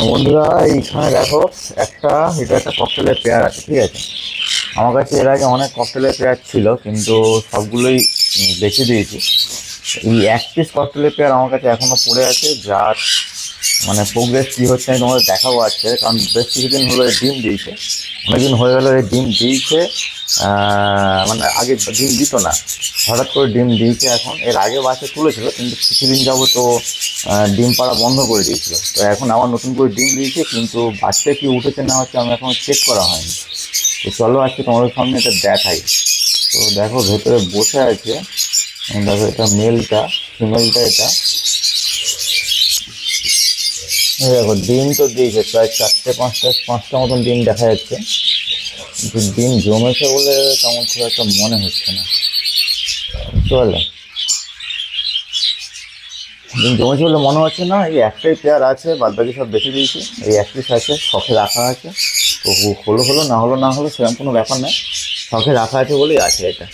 বন্ধুরা এইখানে দেখো, এটা একটা ককটেলের পেয়ার আছে, ঠিক আছে। আমার কাছে এর আগে অনেক ককটেলের পেয়ার ছিল, কিন্তু সবগুলোই বেছে দিয়েছি। এই এক পিস ককটেলের পেয়ার আমার কাছে এখনো পড়ে আছে, যার মানে প্রোগ্রেস কী হচ্ছে আমি তোমাদের দেখাবো আজকে। কারণ বেশ কিছুদিন হলো এই ডিম দিয়েছে, অনেকদিন হয়ে গেলো এই ডিম দিয়েছে। মানে আগে ডিম দিত না, হঠাৎ করে ডিম দিয়েছে এখন। এর আগে বাচ্চা তুলেছিল, কিন্তু কিছুদিন যাবো তো ডিম পাড়া বন্ধ করে দিয়েছিল। তো এখন আবার নতুন করে ডিম দিয়েছে, কিন্তু বাচ্চা কি উঠেছে না হচ্ছে আমি এখন চেক করা হয়নি। তো চলো আজকে তোমাদের সামনে এটা দেখাই। তো দেখো ভেতরে বসে আছে, দেখো এটা মেলটা, ফিমেলটা এটা। এই দেখো ডিম তো দিয়েছে প্রায় চারটে পাঁচটা মতন ডিম দেখা যাচ্ছে, কিন্তু ডিম জমেছে বলে তেমন খুব একটা মনে হচ্ছে না, বুঝতে পারলে। ডিম জমেছে বলে মনে হচ্ছে না। এই একটাই পেয়ার আছে, বাদ বাকি সব বেঁচে দিয়েছি। এই এক পিস আছে, শখে রাখা আছে। তো হলো হলো, না হলো না হলো, সেরকম কোনো ব্যাপার নয়। শখে রাখা আছে বলেই আছে এটা।